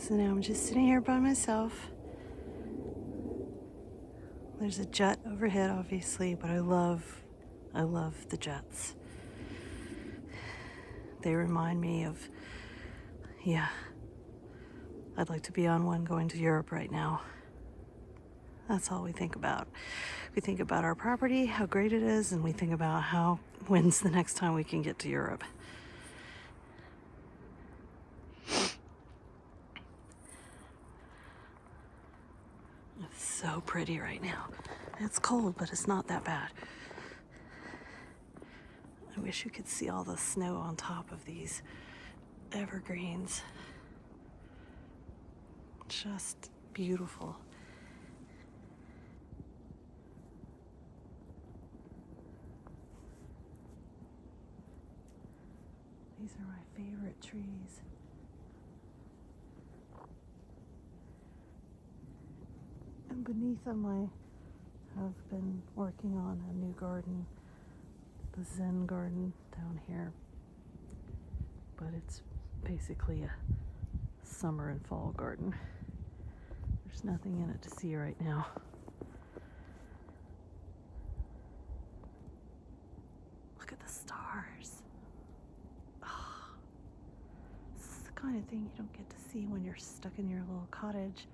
So now I'm just sitting here by myself. There's a jet overhead, obviously, but I love the jets. They remind me of, yeah, I'd like to be on one going to Europe right now. That's all we think about. We think about our property, how great it is, and we think about when's the next time we can get to Europe. It's so pretty right now. It's cold, but it's not that bad. I wish you could see all the snow on top of these evergreens. Just beautiful. These are my favorite trees. And beneath them I have been working on a new garden, the Zen garden down here. But it's basically a summer and fall garden. There's nothing in it to see right now. Look at the stars. Oh, this is the kind of thing you don't get to see when you're stuck in your little cottage.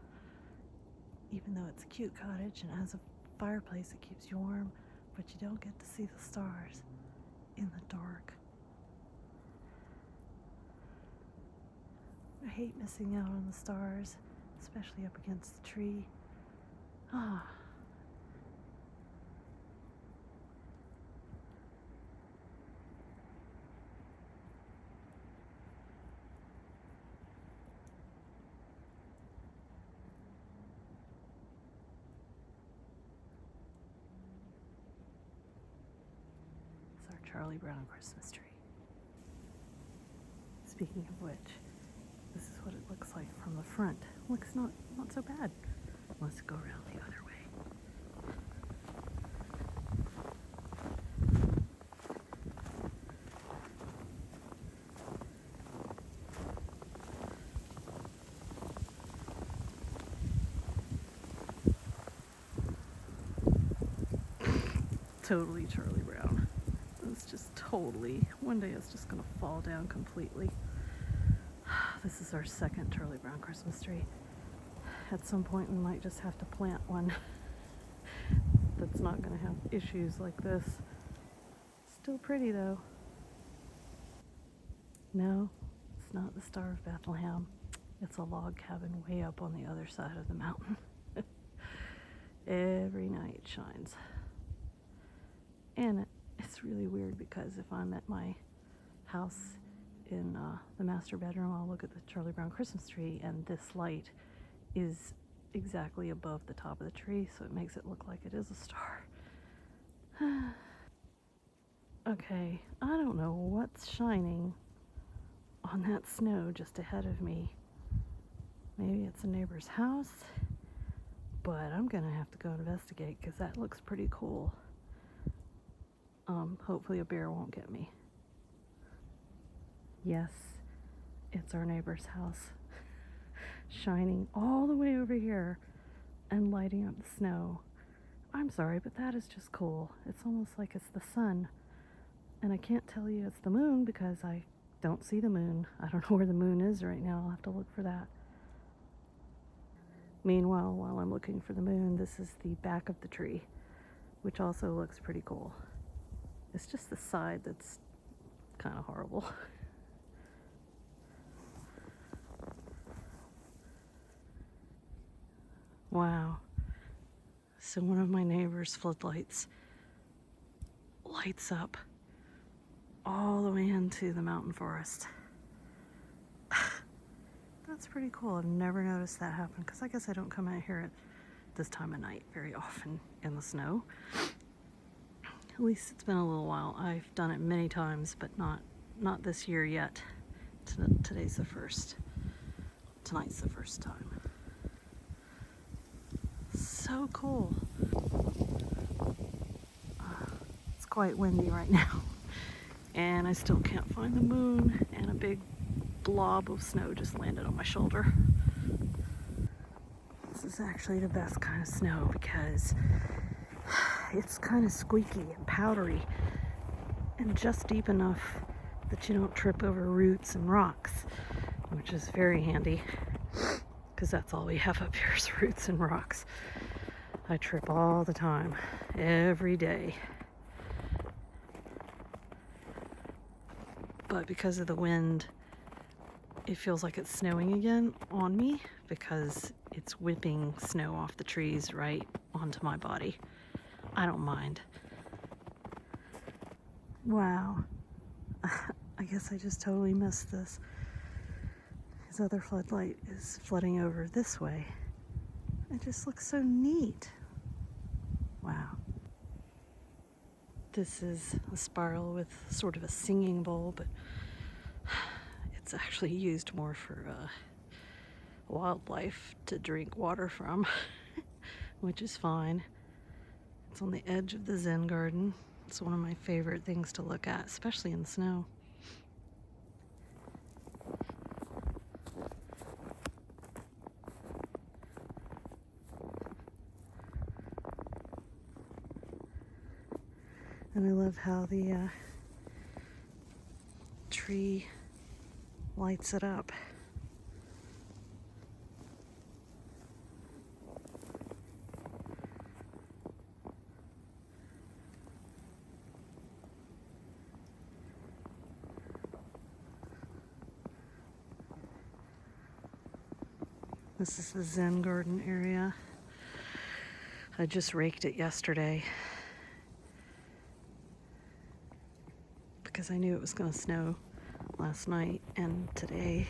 Even though it's a cute cottage and has a fireplace that keeps you warm, but you don't get to see the stars in the dark. I hate missing out on the stars, especially up against the tree. Ah. It's our Charlie Brown Christmas tree. Speaking of which, this is what it looks like from the front. Looks not so bad. Let's go around the other way. Totally Charlie Brown. It's just totally, one day it's just gonna fall down completely. This is our second Charlie Brown Christmas tree. At some point we might just have to plant one that's not gonna have issues like this. Still pretty though. No, it's not the Star of Bethlehem. It's a log cabin way up on the other side of the mountain. Every night it shines. And it's really weird because if I'm at my house in the master bedroom, I'll look at the Charlie Brown Christmas tree, and this light is exactly above the top of the tree, so it makes it look like it is a star. Okay, I don't know what's shining on that snow just ahead of me. Maybe it's a neighbor's house, but I'm gonna have to go investigate because that looks pretty cool. Hopefully a bear won't get me. Yes, it's our neighbor's house. Shining all the way over here and lighting up the snow. I'm sorry, but that is just cool. It's almost like it's the sun. And I can't tell you it's the moon because I don't see the moon. I don't know where the moon is right now. I'll have to look for that. Meanwhile, while I'm looking for the moon, this is the back of the tree, which also looks pretty cool. It's just the side that's kind of horrible. Wow. So one of my neighbor's floodlights lights up all the way into the mountain forest. That's pretty cool. I've never noticed that happen because I guess I don't come out here at this time of night very often in the snow. At least it's been a little while. I've done it many times, but not this year yet. Today's the first. Tonight's the first time. So cool. It's quite windy right now, and I still can't find the moon, and a big blob of snow just landed on my shoulder. is actually the best kind of snow because it's kind of squeaky and powdery and just deep enough that you don't trip over roots and rocks, which is very handy because that's all we have up here is roots and rocks. I trip all the time, every day. But because of the wind, it feels like it's snowing again on me because it's whipping snow off the trees right onto my body. I don't mind. Wow. I guess I just totally missed this. His other floodlight is flooding over this way. It just looks so neat. Wow. This is a spiral with sort of a singing bowl, but it's actually used more for wildlife to drink water from, which is fine. It's on the edge of the Zen garden. It's one of my favorite things to look at, especially in the snow. And I love how the tree lights it up. This is the Zen garden area. I just raked it yesterday because I knew it was going to snow last night, and today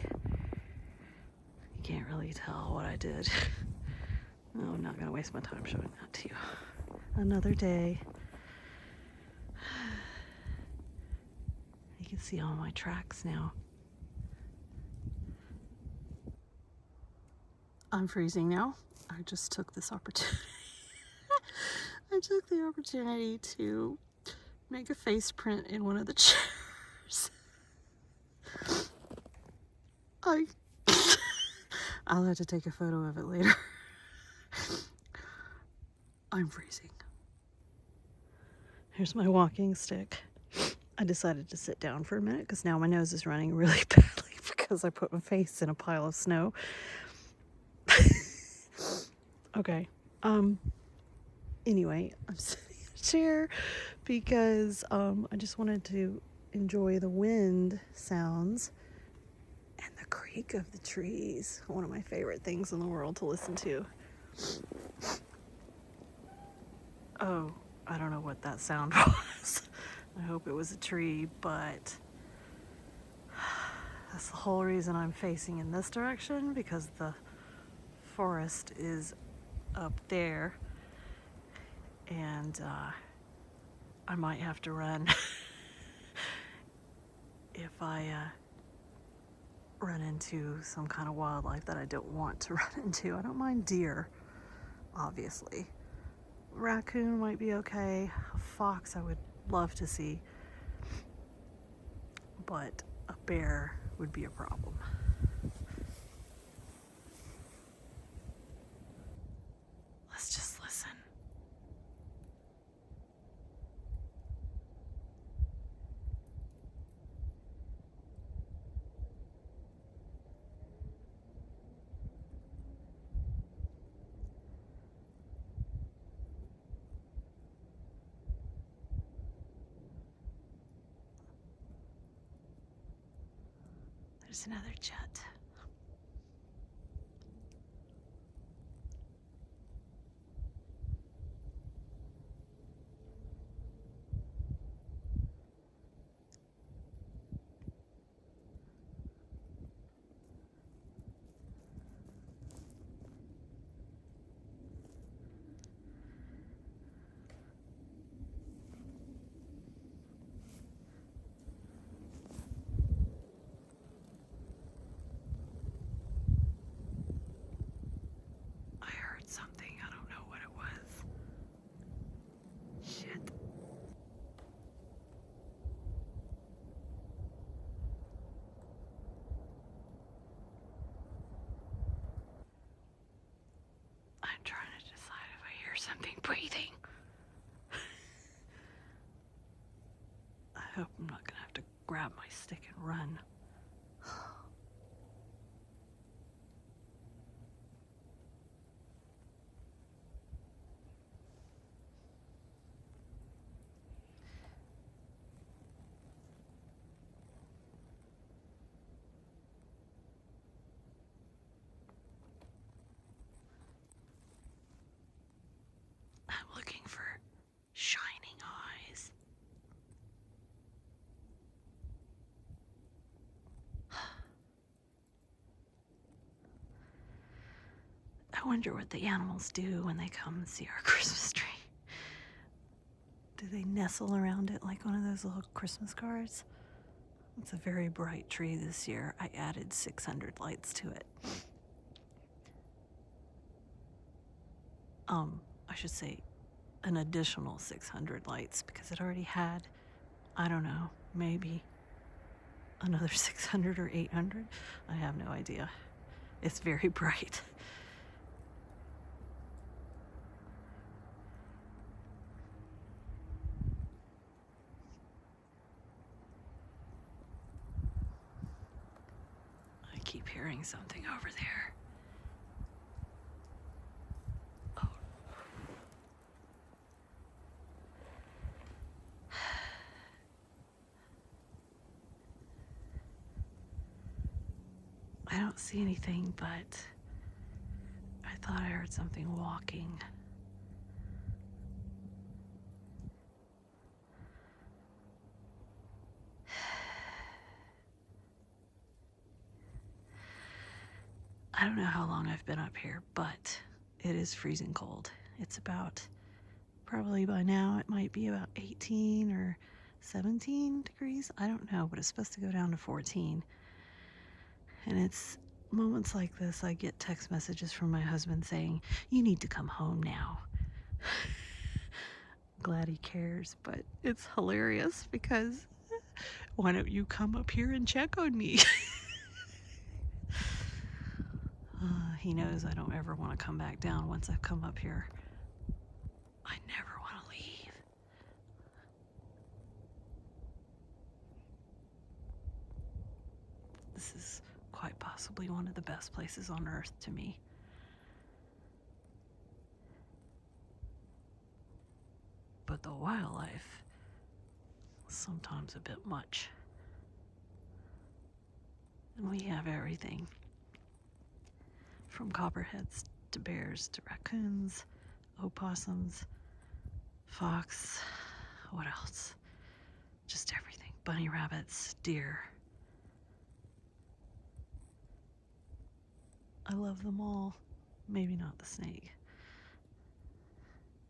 you can't really tell what I did. Oh, I'm not going to waste my time showing that to you. Another day. You can see all my tracks now. I'm freezing now. I just took this opportunity. I took the opportunity to make a face print in one of the chairs. I'll have to take a photo of it later. I'm freezing. Here's my walking stick. I decided to sit down for a minute because now my nose is running really badly because I put my face in a pile of snow. Okay. Anyway, I'm sitting in a chair because I just wanted to enjoy the wind sounds and the creak of the trees. One of my favorite things in the world to listen to. Oh, I don't know what that sound was. I hope it was a tree, but that's the whole reason I'm facing in this direction, because the forest is up there, and I might have to run if I run into some kind of wildlife that I don't want to run into. I don't mind deer, obviously. Raccoon might be okay. A fox I would love to see, but a bear would be a problem. Let's just listen. There's another jet. something breathing. I hope I'm not gonna have to grab my stick and run. I'm looking for shining eyes. I wonder what the animals do when they come and see our Christmas tree. Do they nestle around it like one of those little Christmas cards? It's a very bright tree this year. I added 600 lights to it. I should say an additional 600 lights because it already had, I don't know, maybe another 600 or 800. I have no idea. It's very bright. I keep hearing something over there. Oh. I don't see anything, but I thought I heard something walking. I don't know how long I've been up here, but it is freezing cold. It's about, probably by now, it might be about 18 or 17 degrees. I don't know, but it's supposed to go down to 14. And it's moments like this, I get text messages from my husband saying, "You need to come home now." Glad he cares, but it's hilarious because why don't you come up here and check on me? He knows I don't ever want to come back down once I've come up here. I never want to leave. This is quite possibly one of the best places on earth to me. But the wildlife is sometimes a bit much. And we have everything. From copperheads to bears to raccoons, opossums, fox, what else? Just everything. Bunny rabbits, deer. I love them all. Maybe not the snake.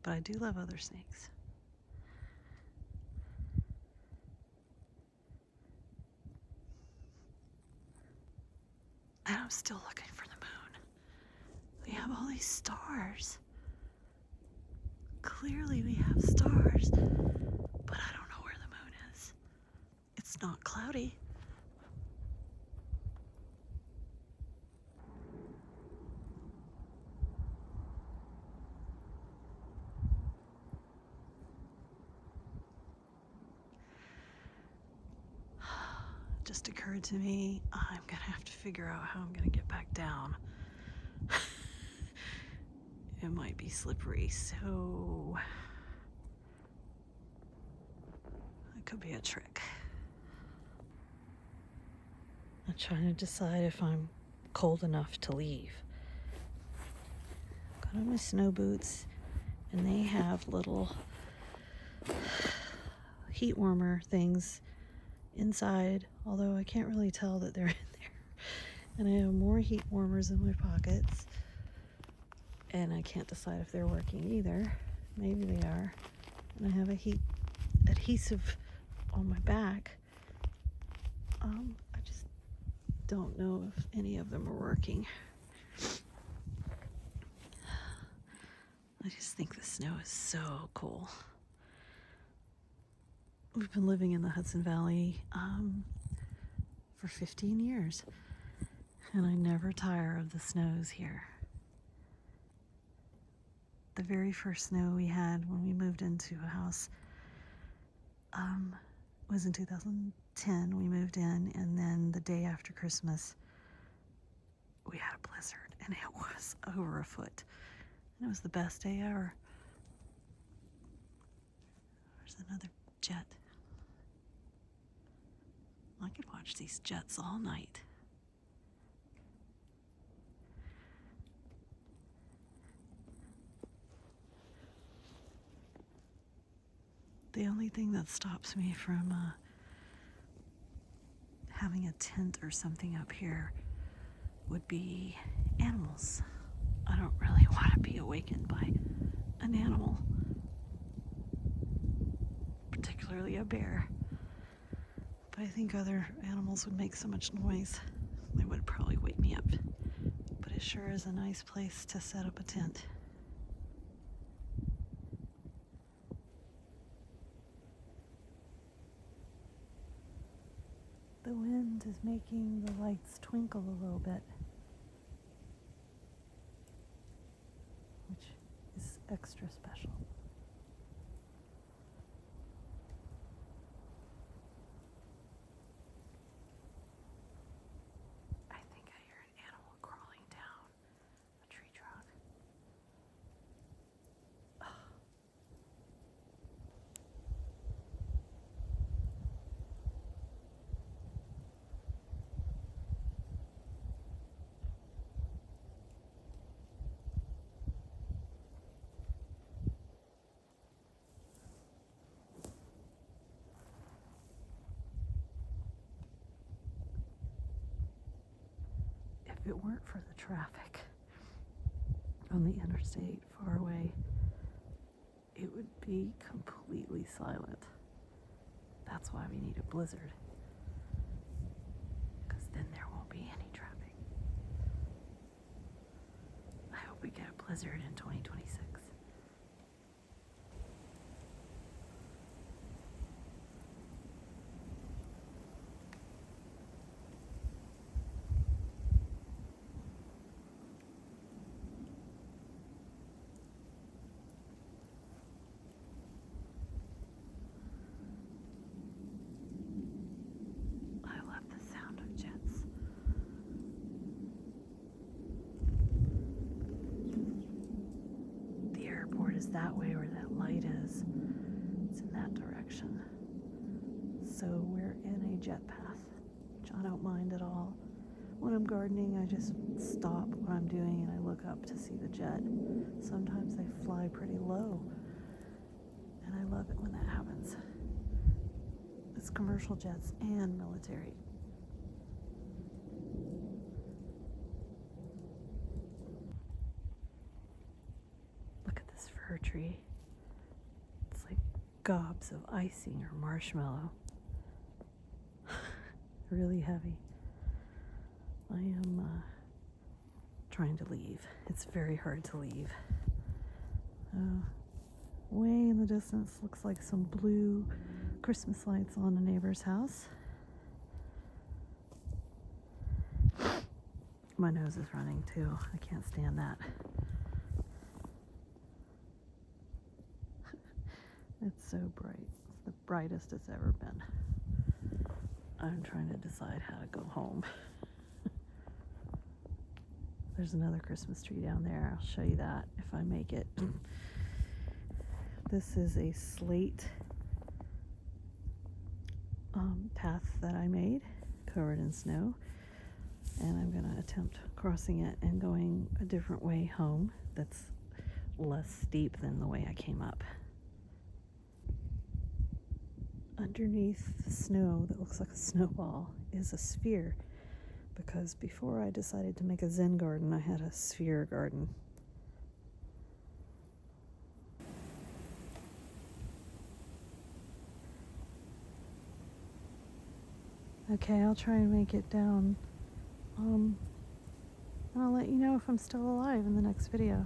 But I do love other snakes. And I'm still looking for the moon. We have all these stars. Clearly we have stars, but I don't know where the moon is. It's not cloudy. It just occurred to me, I'm gonna have to figure out how I'm gonna get back down. It might be slippery, so it could be a trick. I'm trying to decide if I'm cold enough to leave. Got on my snow boots, and they have little heat warmer things inside, although I can't really tell that they're in there. And I have more heat warmers in my pockets. And I can't decide if they're working either. Maybe they are. And I have a heat adhesive on my back. I just don't know if any of them are working. I just think the snow is so cool. We've been living in the Hudson Valley for 15 years. And I never tire of the snows here. the very first snow we had when we moved into a house was in 2010. We moved in, and then the day after Christmas, we had a blizzard, and it was over a foot. And it was the best day ever. There's another jet. I could watch these jets all night. The only thing that stops me from having a tent or something up here would be animals. I don't really want to be awakened by an animal, particularly a bear. But I think other animals would make so much noise, they would probably wake me up. But it sure is a nice place to set up a tent. The wind is making the lights twinkle a little bit, which is extra special. I think I hear an animal crawling down a tree trunk. If it weren't for the traffic on the interstate far away, it would be completely silent. That's why we need a blizzard, because then there won't be any traffic. I hope we get a blizzard in 2026. Is that way where that light is. It's in that direction. So we're in a jet path, which I don't mind at all. When I'm gardening, I just stop what I'm doing and I look up to see the jet. Sometimes they fly pretty low, and I love it when that happens. It's commercial jets and military. Fir tree. It's like gobs of icing or marshmallow. Really heavy. I am trying to leave. It's very hard to leave. Way in the distance looks like some blue Christmas lights on a neighbor's house. My nose is running too. I can't stand that. It's so bright. It's the brightest it's ever been. I'm trying to decide how to go home. There's another Christmas tree down there. I'll show you that if I make it. This is a slate path that I made, covered in snow. And I'm going to attempt crossing it and going a different way home that's less steep than the way I came up. Underneath the snow that looks like a snowball is a sphere, because before I decided to make a Zen garden, I had a sphere garden. Okay, I'll try and make it down. And I'll let you know if I'm still alive in the next video.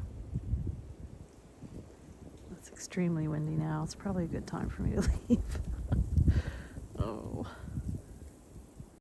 It's extremely windy now. It's probably a good time for me to leave.